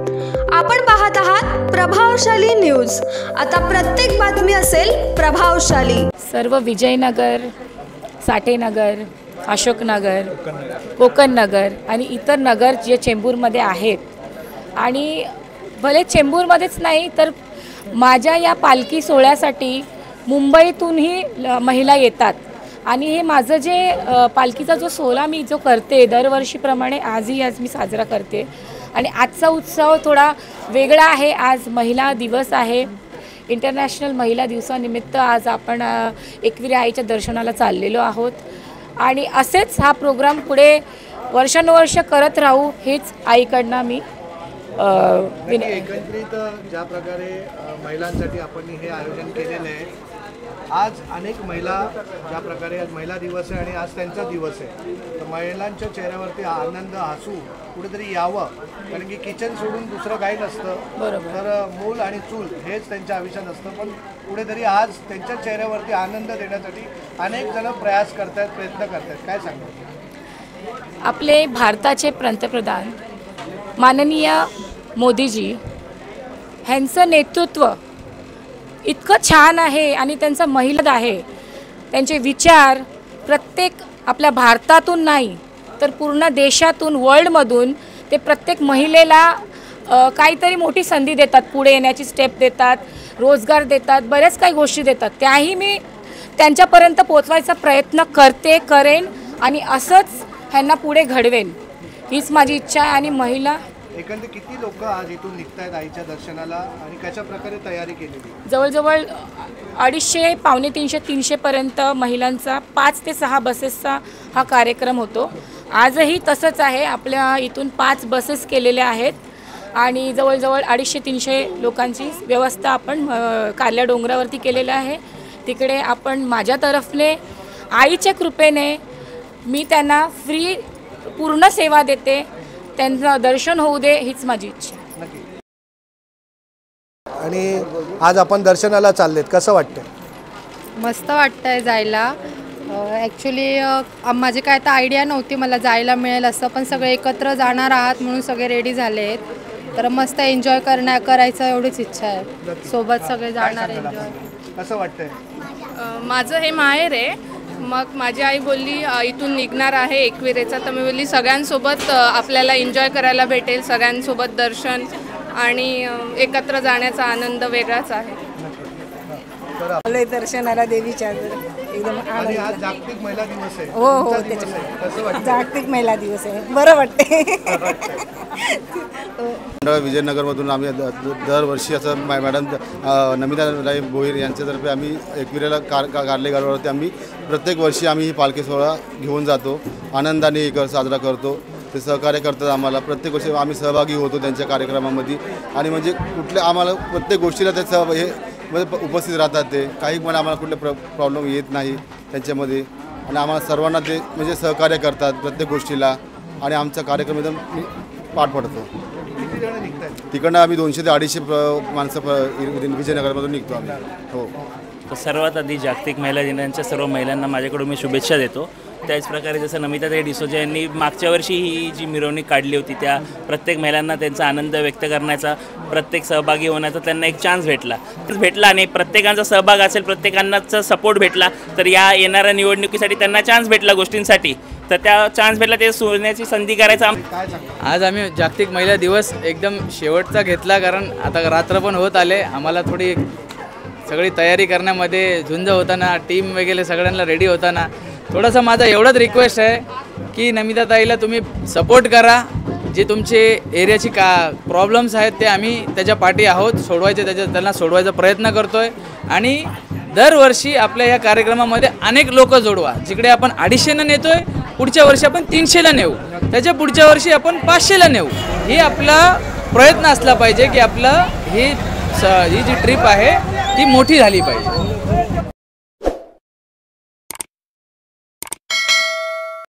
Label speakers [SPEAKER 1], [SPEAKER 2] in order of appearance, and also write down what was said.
[SPEAKER 1] आपण पाहत आहात प्रभावशाली न्यूज। आता प्रत्येक बातमी असेल प्रभावशाली।
[SPEAKER 2] सर्व विजयनगर, साठेनगर, अशोकनगर, कोकणनगर आणि इतर नगर जे चेंबूरमध्ये आहेत आणि भले चेंबूरमध्येच नाही तर माझ्या या पालखी सोहळ्यासाठी मुंबईतूनही महिला येतात आणि हे माझं जे पालखीचा जो सोहळा मी जो करते दरवर्षीप्रमाणे आज मी साजरा करते आणि आजचा उत्सव थोडा वेगळा आहे। आज महिला दिवस आहे, इंटरनॅशनल महिला दिवसानिमित्त आज आपण एकविरा आईच्या दर्शनाला चाललेलो आहोत आणि असेच हा प्रोग्राम पुढे वर्षानुवर्ष करत राहू हेच आईकडनं मी
[SPEAKER 3] एकत्रित ज्या प्रकारे महिलांसाठी आपण हे आयोजन केलेलं आहे। आज अनेक महिला ज्या प्रकारे आज महिला दिवस आहे आणि आज त्यांचा दिवस आहे, तर महिलांच्या चेहऱ्यावरती आनंद हसू कुठेतरी यावं, कारण की किचन सोडून दुसरं काही नसतं, बरोबर, तर मूल आणि चूल हेच त्यांच्या आयुष्यात असतं, पण कुठेतरी आज त्यांच्या चेहऱ्यावरती आनंद देण्यासाठी अनेक जण प्रयास करतात, प्रयत्न करतात। काय सांगतात?
[SPEAKER 2] आपले भारताचे पंतप्रधान माननीय मोदीजी ह्यांचं नेतृत्व इतकं छान आहे आणि त्यांचा महिला आहे, त्यांचे विचार प्रत्येक आपल्या भारतातून नाही तर पूर्ण देशातून वर्ल्डमधून ते प्रत्येक महिलेला काहीतरी मोठी संधी देतात, पुढे येण्याची स्टेप देतात, रोजगार देतात, बऱ्याच काही गोष्टी देतात। त्याही मी त्यांच्यापर्यंत पोहोचवायचा प्रयत्न करेन आणि असंच ह्यांना पुढे घडवेन, हीच माझी इच्छा आहे। आणि महिला
[SPEAKER 3] एकंदरीत किती लोक आज इथून निघतायत आईच्या दर्शनाला आणि कशा प्रकारे तयारी केलेली?
[SPEAKER 2] जवळजवळ 250, पावणे 300 पर्यंत महिलांचा 5 ते 6 बसेसचा हा कार्यक्रम होतो। आजही तसंच आहे, आपल्या इथून 5 बसेस केलेल्या आहेत आणि जवळजवळ 250-300 लोकांची व्यवस्था आपण कारल्या डोंगरावरती केलेलं आहे। तिकडे आपण माझ्या तर्फे आईच्या कृपेने मी त्यांना फ्री पूर्ण सेवा देते, त्यांचं दर्शन होऊ दे हीच माझी इच्छा।
[SPEAKER 3] आणि आज आपण दर्शनाला चाललेत, कसं वाटतं?
[SPEAKER 4] मस्त वाटतंय जायला। ॲक्च्युली माझी काय तर आयडिया नव्हती मला जायला मिळेल असं, पण सगळे एकत्र जाणार आहात म्हणून सगळे रेडी झाले आहेत, तर मस्त एन्जॉय करायचं एवढीच इच्छा आहे, सोबत सगळे जाणार एन्जॉय।
[SPEAKER 3] कसं वाटतंय?
[SPEAKER 5] माझं हे माहेर आहे, मग माझी आई बोलली इथून निघणार आहे एकविरेचा, तर मी बोलली सगळ्यांसोबत आपल्याला एन्जॉय करायला भेटेल, सगळ्यांसोबत दर्शन आणि एकत्र जाण्याचा आनंद वेगळाच आहे।
[SPEAKER 6] दर्शनाला देवीच्या एकदम
[SPEAKER 3] आणि आज जागतिक महिला दिवस आहे।
[SPEAKER 6] हो हो, त्याच्यामुळे जागतिक महिला दिवस आहे, बरं वाटते।
[SPEAKER 7] विजयनगरमधून आम्ही दरवर्षी असं मॅडम नमिताताई भोईर यांच्यातर्फे आम्ही एकविरेला कारले गावावरती आम्ही प्रत्येक वर्षी आम्ही ही पालखी सोहळा घेऊन जातो, आनंदाने साजरा करतो। ते सहकार्य करतात आम्हाला, प्रत्येक वर्षी आम्ही सहभागी होतो त्यांच्या कार्यक्रमामध्ये आणि म्हणजे कुठल्या आम्हाला प्रत्येक गोष्टीला ते हे उपस्थित राहतात, ते काही पण आम्हाला कुठले प्रॉब्लेम येत नाही त्यांच्यामध्ये आणि आम्हाला सर्वांना ते म्हणजे सहकार्य करतात प्रत्येक गोष्टीला आणि आमचा कार्यक्रम एकदम पार पडतो। तिकडनं आम्ही 200 ते 250 माणसं विजयनगरमधून निघतो आम्ही। हो,
[SPEAKER 8] तर सर्वात आधी जागतिक महिला दिनाच्या सर्व महिलांना माझ्याकडून मी शुभेच्छा देतो। त्याचप्रकारे जसं नमिताताई डिसोजा यांनी मागच्या वर्षी ही जी मिरवणूक काढली होती, त्या प्रत्येक महिलांना त्यांचा आनंद व्यक्त करण्याचा, प्रत्येक सहभागी होण्याचा त्यांना एक चान्स भेटला आणि प्रत्येकांचा सहभाग असेल, प्रत्येकांचा सपोर्ट भेटला, तर या येणाऱ्या निवडणुकीसाठी त्यांना चान्स भेटला गोष्टींसाठी, तर त्या चान्स भेटला ते सोडण्याची संधी करायचा।
[SPEAKER 9] आज आम्ही जागतिक महिला दिवस एकदम शेवटचा घेतला, कारण आता रात्र पण होत आले, आम्हाला थोडी सगळी तयारी करण्यामध्ये झुंज होताना, टीम वगैरे सगळ्यांना रेडी होताना थोडासा माझा एवढाच रिक्वेस्ट आहे की नमिताताईला तुम्ही सपोर्ट करा, जे तुमचे एरियाची प्रॉब्लेम्स आहेत ते आम्ही त्याच्या पाठी आहोत, त्यांना सोडवायचा प्रयत्न करतो आहे आणि दरवर्षी आपल्या या कार्यक्रमामध्ये अनेक लोक जोडवा। जिकडे आपण 250 नेतो आहे, पुढच्या वर्षी आपण 300ला नेऊ, त्याच्या पुढच्या वर्षी आपण 500ला नेऊ, ही आपला प्रयत्न असला पाहिजे की आपलं ही जी ट्रिप आहे ती मोठी झाली पाहिजे।